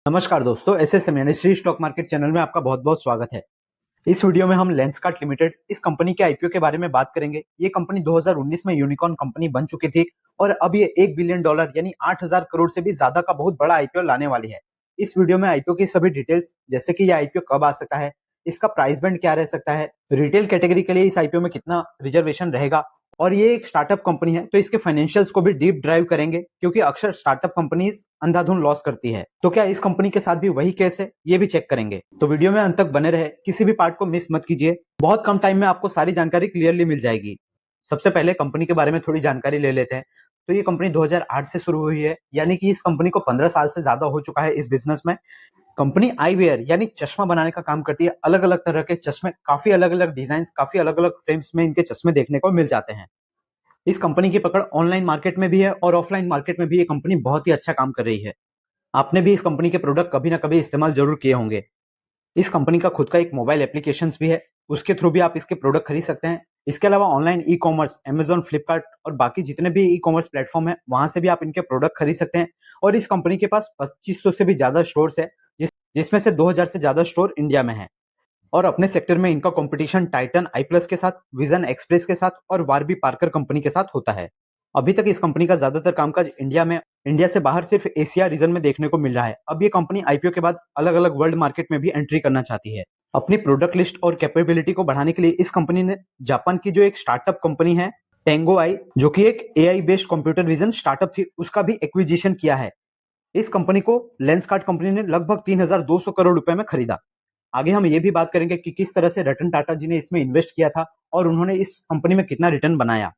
नमस्कार दोस्तों, एसएसएम यानी श्री स्टॉक मार्केट चैनल में आपका बहुत बहुत स्वागत है। इस वीडियो में हम लेंसकार्ट लिमिटेड इस कंपनी के आईपीओ के बारे में बात करेंगे। ये कंपनी 2019 में यूनिकॉर्न कंपनी बन चुकी थी और अब ये $1 बिलियन यानी 8,000 करोड़ से भी ज्यादा का बहुत बड़ा आईपीओ लाने वाली है। इस वीडियो में आईपीओ की सभी डिटेल्स, जैसे कि ये आईपीओ कब आ सकता है, इसका प्राइस बैंड क्या रह सकता है, रिटेल कैटेगरी के लिए इस आईपीओ में कितना रिजर्वेशन रहेगा, और ये एक स्टार्टअप कंपनी है तो इसके फाइनेंशियल्स को भी डीप ड्राइव करेंगे, क्योंकि अक्सर स्टार्टअप कंपनीज अंधाधुंध लॉस करती है। तो क्या इस कंपनी के साथ भी वही केस है, ये भी चेक करेंगे। तो वीडियो में अंत तक बने रहे, किसी भी पार्ट को मिस मत कीजिए। बहुत कम टाइम में आपको सारी जानकारी क्लियरली मिल जाएगी। सबसे पहले कंपनी के बारे में थोड़ी जानकारी ले लेते हैं। तो ये कंपनी 2008 से शुरू हुई है, यानी कि इस कंपनी को 15 साल से ज्यादा हो चुका है इस बिजनेस में। कंपनी आईवेयर यानी चश्मा बनाने का काम करती है। अलग अलग तरह के चश्मे, काफी अलग अलग डिजाइन, काफी अलग अलग फ्रेम्स में इनके चश्मे देखने को मिल जाते हैं। इस कंपनी की पकड़ ऑनलाइन मार्केट में भी है और ऑफलाइन मार्केट में भी ये कंपनी बहुत ही अच्छा काम कर रही है। आपने भी इस कंपनी के प्रोडक्ट कभी ना कभी इस्तेमाल जरूर किए होंगे। इस कंपनी का खुद का एक मोबाइल एप्लीकेशंस भी है, उसके थ्रू भी आप इसके प्रोडक्ट खरीद सकते हैं। इसके अलावा online e commerce, Amazon, Flipkart और बाकी जितने भी ई कॉमर्स प्लेटफॉर्म है, वहां से भी आप इनके प्रोडक्ट खरीद सकते हैं। और इस कंपनी के पास 2500 से भी ज्यादा स्टोर्स है, जिसमें से 2000 से ज्यादा स्टोर इंडिया में है। और अपने सेक्टर में इनका कंपटीशन टाइटन आई प्लस के साथ, विजन एक्सप्रेस के साथ और वारबी पार्कर कंपनी के साथ होता है। अभी तक इस कंपनी का ज्यादातर कामकाज इंडिया से बाहर सिर्फ एशिया रीजन में देखने को मिल रहा है। अब ये कंपनी आईपीओ के बाद अलग अलग वर्ल्ड मार्केट में भी एंट्री करना चाहती है। अपनी प्रोडक्ट लिस्ट और कैपेबिलिटी को बढ़ाने के लिए इस कंपनी ने जापान की जो एक स्टार्टअप कंपनी है टेंगो आई, जो कि एक AI based computer vision startup थी, उसका भी एक्विजिशन किया है। इस कंपनी को लेंसकार्ट कंपनी ने लगभग 3,200 करोड़ रुपए में खरीदा। आगे हम ये भी बात करेंगे कि किस तरह से रतन टाटा जी ने इसमें इन्वेस्ट किया था और उन्होंने इस कंपनी में कितना रिटर्न बनाया।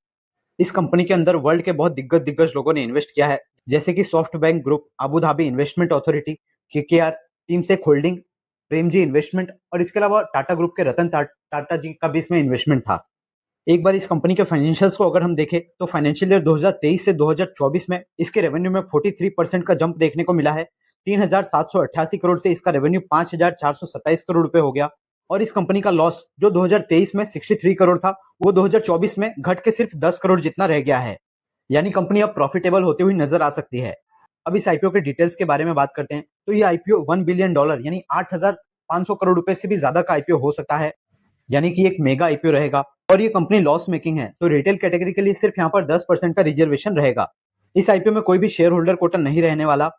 इस कंपनी के अंदर वर्ल्ड के बहुत दिग्गज दिग्गज लोगों ने इन्वेस्ट किया है, जैसे कि SoftBank Group, Abu Dhabi Investment Authority, KKR, Temasek Holding, Premji investment और इसके अलावा टाटा ग्रुप के रतन टाटा जी का भी इसमें इन्वेस्टमेंट था। एक बार इस कंपनी के फाइनेंशियल्स को अगर हम देखें तो फाइनेंशियल ईयर 2023 से 2024 में इसके रेवेन्यू में 43% का जंप देखने को मिला है। 3,788 करोड़ से इसका रेवेन्यू 5,427 करोड़ रुपए हो गया। और इस कंपनी का लॉस जो 2023 में 63 करोड़ था, वो 2024 में घट के सिर्फ 10 करोड़ जितना रह गया है। यानी कंपनी अब प्रॉफिटेबल होती हुई नजर आ सकती है। अब इस आईपीओ के डिटेल्स के बारे में बात करते हैं। तो ये आईपीओ $1 बिलियन यानी 8,500 करोड़ रुपए से भी ज्यादा का आईपीओ हो सकता है, यानी कि एक मेगा आईपीओ रहेगा। और ये कंपनी लॉस मेकिंग है, तो रिटेल कैटेगरी के लिए सिर्फ यहाँ पर 10% का रिजर्वेशन रहेगा। इस आईपीओ में कोई भी शेयर होल्डर कोटा नहीं रहने वाला।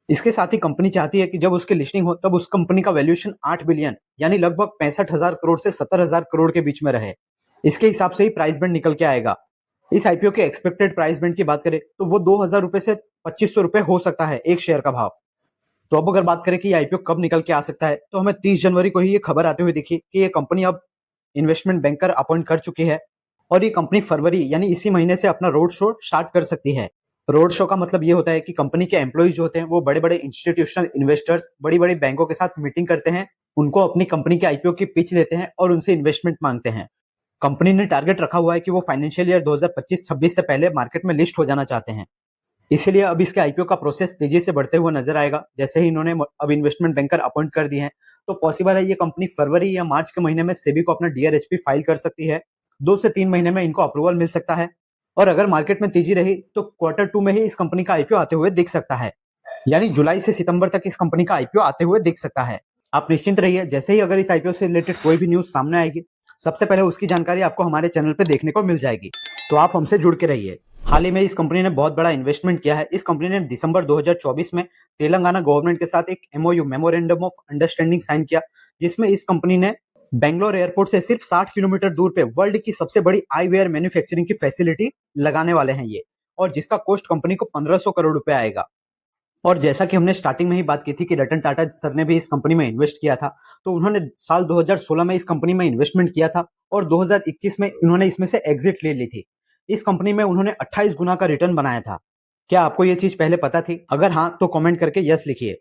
इसके साथ ही कंपनी चाहती है कि जब उसकी लिस्टिंग हो तब उस कंपनी का वैल्यूएशन 8 बिलियन यानी लगभग 65,000 करोड़ से 70,000 करोड़ के बीच में रहे। इसके हिसाब से ही प्राइस बैंड निकल के आएगा। इस आईपीओ के एक्सपेक्टेड प्राइस बैंड की बात करें तो वो 2,000 रुपए से 2,500 रुपए हो सकता है एक शेयर का भाव। तो अब अगर बात करें कि ये आईपीओ कब निकल के आ सकता है, तो हमें 30 जनवरी को ही ये खबर आते हुए दिखी कि ये कंपनी अब इन्वेस्टमेंट बैंकर अपॉइंट कर चुकी है और ये कंपनी फरवरी यानी इसी महीने से अपना रोड शो स्टार्ट कर सकती है। रोड शो का मतलब ये होता है कि कंपनी के एम्प्लॉइज जो होते हैं वो बड़े बड़े इंस्टीट्यूशनल इन्वेस्टर्स, बड़ी बड़ी बैंकों के साथ मीटिंग करते हैं, उनको अपनी कंपनी के आईपीओ की पिच देते हैं और उनसे इन्वेस्टमेंट मांगते हैं। कंपनी ने टारगेट रखा हुआ है कि वो फाइनेंशियल ईयर 2025-26 से पहले मार्केट में लिस्ट हो जाना चाहते हैं। इसीलिए अब इसके आईपीओ का प्रोसेस तेजी से बढ़ते हुए नजर आएगा। जैसे ही इन्होंने अब इन्वेस्टमेंट बैंकर अपॉइंट कर दिए हैं, तो पॉसिबल है ये कंपनी फरवरी या मार्च के महीने में सेबी को अपना डीआरएचपी फाइल कर सकती है। 2 से 3 महीने में इनको अप्रूवल मिल सकता है। और अगर मार्केट में तेजी रही तो Q2 में ही इस कंपनी का आईपीओ आते हुए दिख सकता है, यानी जुलाई से सितंबर तक इस कंपनी का आईपीओ आते हुए दिख सकता है। आप निश्चिंत रहिए, जैसे ही अगर इस आईपीओ से रिलेटेड कोई भी न्यूज सामने आएगी, सबसे पहले उसकी जानकारी आपको हमारे चैनल पे देखने को मिल जाएगी। तो आप हमसे जुड़ के रहिए। हाल ही में इस कंपनी ने बहुत बड़ा इन्वेस्टमेंट किया है। इस कंपनी ने दिसंबर 2024 में तेलंगाना गवर्नमेंट के साथ एक MOU, memorandum of understanding, sign किया, जिसमें इस कंपनी ने बेंगलोर एयरपोर्ट से सिर्फ 60 किलोमीटर दूर पे वर्ल्ड की सबसे बड़ी आईवेयर मैन्युफैक्चरिंग की फैसिलिटी लगाने वाले हैं ये, और जिसका कॉस्ट कंपनी को 1,500 करोड़ रुपए आएगा। और जैसा कि हमने स्टार्टिंग में ही बात की थी कि रतन टाटा सर ने भी इस कंपनी में इन्वेस्ट किया था, तो उन्होंने साल 2016 में इस कंपनी में इन्वेस्टमेंट किया था और 2021 में उन्होंने इसमें से एग्जिट ले ली थी। इस कंपनी में उन्होंने 28 गुना का रिटर्न बनाया था। क्या आपको ये चीज पहले पता थी? अगर हाँ तो कमेंट करके यस लिखिए।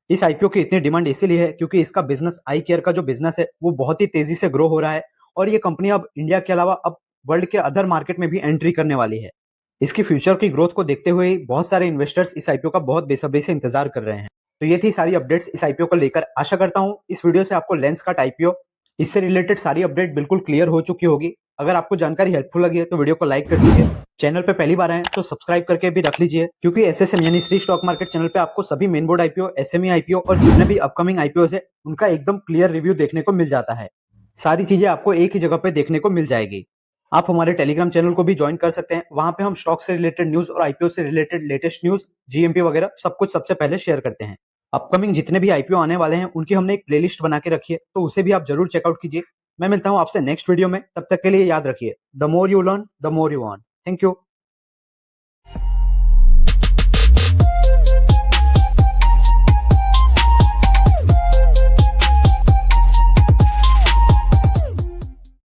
इस आईपीओ की इतनी डिमांड इसीलिए है क्योंकि इसका बिजनेस, आई केयर का जो बिजनेस है, वो बहुत ही तेजी से ग्रो हो रहा है और ये कंपनी अब इंडिया के अलावा अब वर्ल्ड के अदर मार्केट में भी एंट्री करने वाली है। इसकी फ्यूचर की ग्रोथ को देखते हुए ही बहुत सारे इन्वेस्टर्स इस आईपीओ का बहुत बेसब्री से इंतजार कर रहे हैं। तो ये थी सारी अपडेट्स इस आईपीओ को लेकर। आशा करता हूँ इस वीडियो से आपको लेंसकार्ट आईपीओ, इससे रिलेटेड सारी अपडेट बिल्कुल क्लियर हो चुकी होगी। अगर आपको जानकारी हेल्पफुल लगी है तो वीडियो को लाइक कर दीजिए। चैनल पे पहली बार आए हैं तो सब्सक्राइब करके भी रख लीजिए, क्योंकि एसएसएम यानी श्री स्टॉक मार्केट चैनल पे आपको सभी main board IPO, SME IPO और जितने भी अपकमिंग आईपीओ है उनका एकदम क्लियर रिव्यू देखने को मिल जाता है। सारी चीजें आपको एक ही जगह पे देखने को मिल जाएगी। आप हमारे टेलीग्राम चैनल को भी ज्वाइन कर सकते हैं। वहां पे हम स्टॉक से रिलेटेड न्यूज और आईपीओ से रिलेटेड लेटेस्ट न्यूज, जीएमपी वगैरह सब कुछ सबसे पहले शेयर करते हैं। अपकमिंग जितने भी आईपीओ आने वाले हैं उनकी हमने एक प्लेलिस्ट बना के रखी है, तो उसे भी आप जरूर चेकआउट कीजिए। मैं मिलता हूं आपसे नेक्स्ट वीडियो में, तब तक के लिए याद रखिए, the more you learn the more you earn. Thank you.